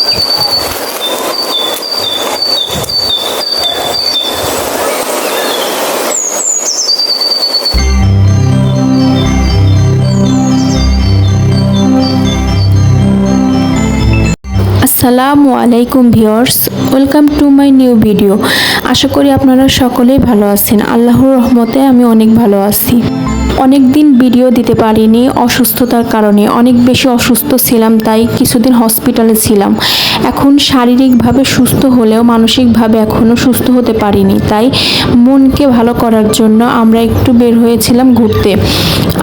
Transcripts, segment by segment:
আসসালামু আলাইকুম viewers, welcome to my new video. আশা করি আপনারা সকলেই ভালো আছেন। আল্লাহর রহমতে আমি অনেক ভালো আছি। অনেক দিন ভিডিও দিতে পারিনি অসুস্থতার কারণে, অনেক বেশি অসুস্থ ছিলাম, তাই কিছুদিন হসপিটালে ছিলাম। এখন শারীরিকভাবে সুস্থ হলেও মানসিকভাবে এখনও সুস্থ হতে পারিনি, তাই মনকে ভালো করার জন্য আমরা একটু বের হয়েছিলাম ঘুরতে।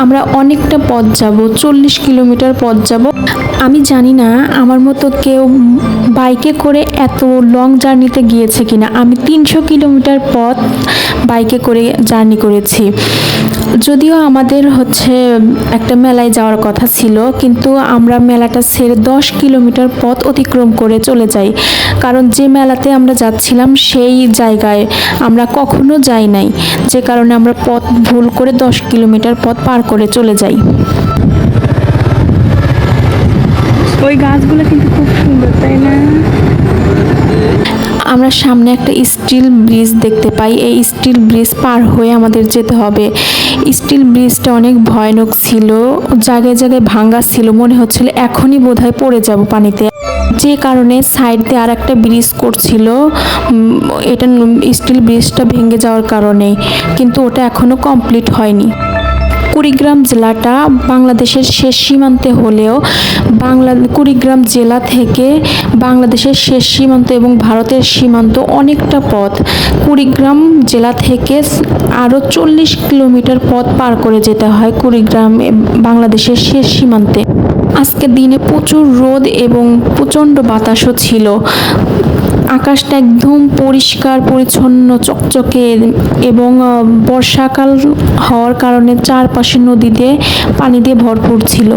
আমরা অনেকটা পথ যাব, 40 কিলোমিটার পথ যাব। আমি জানি না আমার মতো কেউ বাইকে করে এত লং জার্নিতে গিয়েছে কিনা। আমি 300 কিলোমিটার পথ বাইকে করে জার্নি করেছি। যদিও আমাদের একটা মেলায় যাওয়ার কথা ছিল, কিন্তু আমরা মেলাটা ছেড়ে 10 কিলোমিটার পথ অতিক্রম করে চলে যাই, কারণ যে মেলাতে আমরা যাচ্ছিলাম সেই জায়গায় আমরা কখনো যাই নাই, যে কারণে আমরা পথ ভুল করে 10 কিলোমিটার পথ পার করে চলে যাই। ওই গাছগুলো কিন্তু খুব সুন্দর, তাই না? আমরা সামনে একটা স্টিল ব্রিজ দেখতে পাই। এই স্টিল ব্রিজ পার হয়ে আমাদের যেতে হবে। স্টিল ব্রিজটা অনেক ভয়ানক ছিল, জায়গায় জায়গায় ভাঙা ছিল, মনে হচ্ছিল এখনই বোধহয় পড়ে যাব পানিতে। যে কারণে সাইড দিয়ে আর একটা ব্রিজ করছিল, এটা স্টিল ব্রিজটা ভেঙে যাওয়ার কারণে, কিন্তু ওটা এখনো কমপ্লিট হয়নি। কুড়িগ্রাম জেলাটা বাংলাদেশের শেষ সীমান্তে হলেও কুড়িগ্রাম জেলা থেকে বাংলাদেশের শেষ সীমান্ত এবং ভারতের সীমান্ত অনেকটা পথ। কুড়িগ্রাম জেলা থেকে আরও 40 কিলোমিটার পথ পার করে যেতে হয় কুড়িগ্রাম বাংলাদেশের শেষ সীমান্তে। আজকের দিনে প্রচুর রোদ এবং প্রচণ্ড বাতাসও ছিল। আকাশটা একদম পরিষ্কার পরিচ্ছন্ন চকচকে, এবং বর্ষাকাল হওয়ার কারণে চারপাশে নদী দিয়ে পানি দিয়ে ভরপুর ছিল।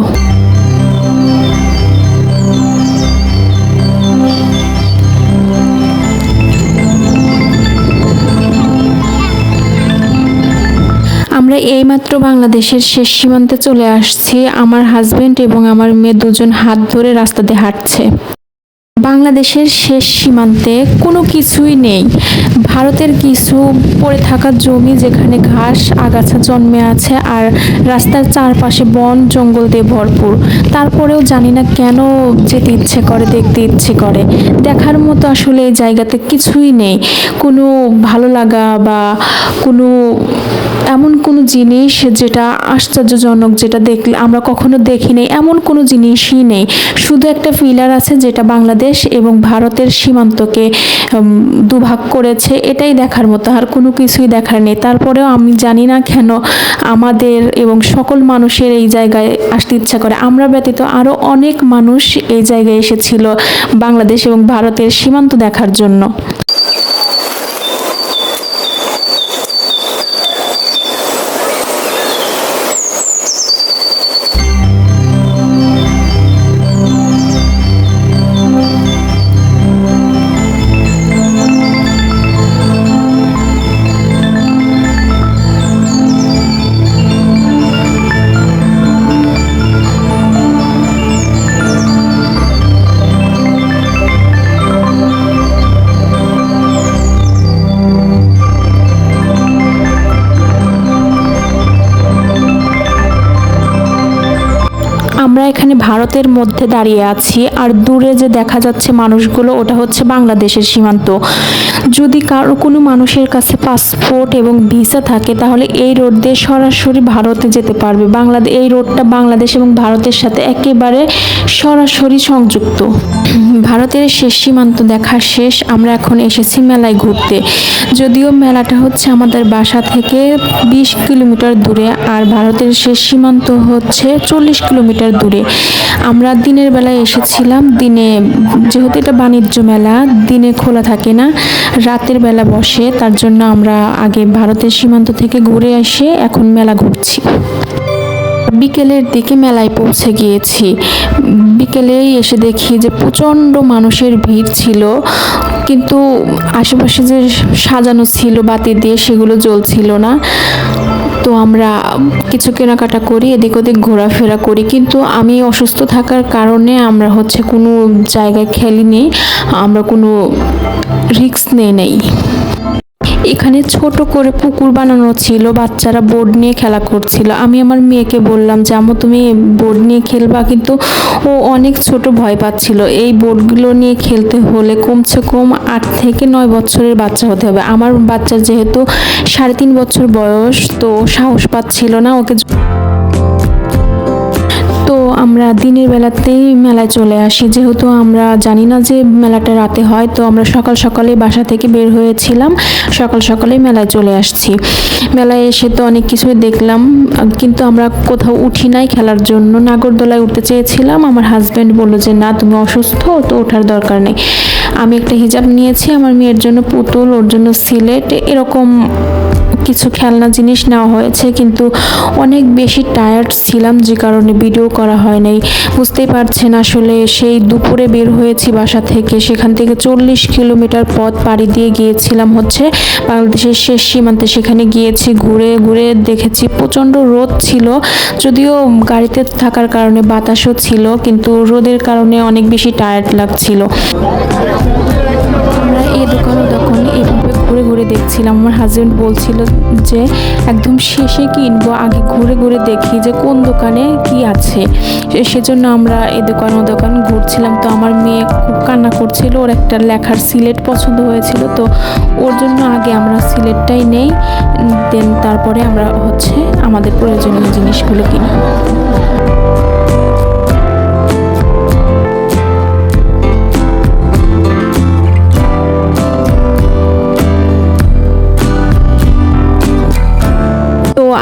আমরা এইমাত্র বাংলাদেশের শেষ সীমান্তে চলে আসছি। আমার হাজবেন্ড এবং আমার মেয়ে দুজন হাত ধরে রাস্তা দিয়ে হাঁটছে। বাংলাদেশের শেষ সীমান্তে কোনো কিছুই নেই। ভারতের কিছু পড়ে থাকা জমি, যেখানে ঘাস আগাছা জন্মে আছে, আর রাস্তার চারপাশে বন জঙ্গল দিয়ে ভরপুর। তারপরেও জানি না কেন যেতে ইচ্ছে করে, দেখতে ইচ্ছে করে। দেখার মতো আসলে এই জায়গাতে কিছুই নেই। কোনো ভালো লাগা বা এমন কোনো জিনিস যেটা আশ্চর্যজনক, যেটা দেখলে আমরা কখনো দেখিনি, এমন কোনো জিনিসই নেই। শুধু একটা পিলার আছে, যেটা বাংলাদেশ এবং ভারতের সীমান্তকে দুভাগ করেছে। এটাই দেখার মতো, আর কোনো কিছুই দেখার নেই। তারপরেও আমি জানি না কেন আমাদের এবং সকল মানুষের এই জায়গায় আসতে ইচ্ছা করে। আমরা ব্যতীত আরও অনেক মানুষ এই জায়গায় এসেছিল বাংলাদেশ এবং ভারতের সীমান্ত দেখার জন্য। আমরা এখানে ভারতের মধ্যে দাঁড়িয়ে আছি, আর দূরে যে দেখা যাচ্ছে মানুষগুলো, ওটা হচ্ছে বাংলাদেশের সীমান্ত। যদি কোনো মানুষের কাছে পাসপোর্ট এবং ভিসা থাকে, তাহলে এই রোড দিয়ে সরাসরি ভারতে যেতে পারবে। এই রোডটা বাংলাদেশ এবং ভারতের সাথে একেবারে সরাসরি সংযুক্ত। ভারতের শেষ সীমান্ত দেখা শেষ। আমরা এখন এসেছি মেলায় ঘুরতে। যদিও মেলাটা হচ্ছে আমাদের বাসা থেকে 20 কিলোমিটার দূরে, আর ভারতের শেষ সীমান্ত হচ্ছে 40 কিলোমিটার দূরে। আমরা দিনের বেলায় এসেছিলাম। যেহেতু এটা বাণিজ্য মেলা, দিনে খোলা থাকে না, রাতের বেলা বসে। তার জন্য আমরা আগে ভারতের সীমান্ত থেকে ঘুরে এসে এখন মেলা ঘুরছি। বিকেলের দিকে মেলায় পৌঁছে গিয়েছি। বিকেলেই এসে দেখি যে প্রচণ্ড মানুষের ভিড় ছিল, কিন্তু আশেপাশে যে সাজানো ছিল বাতি দিয়ে, সেগুলো জ্বলছিল না। তো তো আমরা কিছু কেনাকাটা করি, এদিক ওদিক ঘোরাফেরা করি, কিন্তু আমি অসুস্থ থাকার কারণে আমরা হচ্ছে কোনো জায়গায় খেলিনি, আমরা কোনো রিস্ক নেই। এখানে ছোট করে পুকুর বানানো ছিল, বাচ্চারা বোর্ড নিয়ে খেলা করছিল। আমি আমার মেয়েকে বললাম যে আম্মু তুমি বোর্ড নিয়ে খেলবা, কিন্তু ও অনেক ছোট, ভয় পাচ্ছিল। এই বোর্ডগুলো নিয়ে খেলতে হলে কমসে কম 8 থেকে 9 বছরের বাচ্চা হতে হবে। আমার বাচ্চার যেহেতু 3.5 বছর বয়স, তো সাহস পাচ্ছিল না ওকে। তো আমরা দিনের বেলাতেই মেলায় চলে আসি, যেহেতু আমরা জানি না যে মেলাটা রাতে হয়। তো আমরা সকাল সকালে বাসা থেকে বের হয়েছিলাম, সকাল সকালে মেলায় চলে আসছি। মেলায় এসে তো অনেক কিছুই দেখলাম, কিন্তু আমরা কোথাও উঠি নাই খেলার জন্য। নাগরদোলায় উঠতে চেয়েছিলাম, আমার হাজব্যান্ড বলল যে না তুমি অসুস্থ, তো ওঠার দরকার নেই। আমি একটা হিজাব নিয়েছি, আমার মেয়ের জন্য পুতুল, ওর জন্য সিলেট, এরকম কিছু খেলনা জিনিস নেওয়া হয়েছে, কিন্তু অনেক বেশি টায়ার্ড ছিলাম যে কারণে ভিডিও করা হয় নাই। বুঝতেই পারছেন আসলে সেই দুপুরে বের হয়েছি বাসা থেকে, সেখান থেকে 40 কিলোমিটার পথ পাড়ি দিয়ে গিয়েছিলাম হচ্ছে বাংলাদেশের শেষ সীমান্তে। সেখানে গিয়েছি, ঘুরে ঘুরে দেখেছি প্রচণ্ড রোদ ছিল, যদিও গাড়িতে থাকার কারণে বাতাসও ছিল, কিন্তু রোদের কারণে অনেক বেশি টায়ার্ড লাগছিল। আমরা এই দোকানে এভাবে ঘুরে ঘুরে দেখছিলাম। আমার হাজব্যান্ড বলছিল যে একদম শেষে কিনবো, আগে ঘুরে ঘুরে দেখি যে কোন দোকানে কি আছে। সেজন্য আমরা এই দোকান ঘুরছিলাম। তো আমার মেয়ে খুব কান্না করছিল, ওর একটা লেখার সিলেট পছন্দ হয়েছিল, তো ওর জন্য আগে আমরা সিলেটটাই নেই, দেন তারপরে আমরা হচ্ছে আমাদের প্রয়োজনীয় জিনিসগুলো কিনি।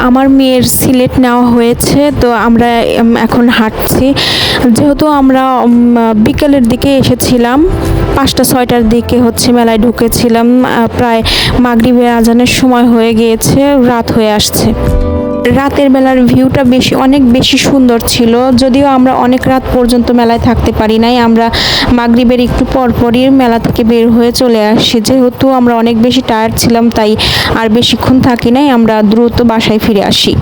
আমার মেয়ের সিলেট নেওয়া হয়েছে, তো আমরা এখন হাঁটছি। যেহেতু আমরা বিকেলের দিকে এসেছিলাম, 5টা-6টার দিকে হচ্ছে মেলায় ঢুকেছিলাম, প্রায় মাগরিবের আজানের সময় হয়ে গিয়েছে, রাত হয়ে আসছে। রাতের বেলার ভিউটা অনেক বেশি সুন্দর ছিল, যদিও আমরা অনেক রাত পর্যন্ত মেলায় থাকতে পারি নাই। আমরা মাগরিবের একটু পরপরই মেলা থেকে বের হয়ে চলে আসি। যেহেতু আমরা অনেক বেশি টায়ার্ড ছিলাম, তাই আর বেশিক্ষণ থাকি নাই, আমরা দ্রুত বাসায় ফিরে আসি।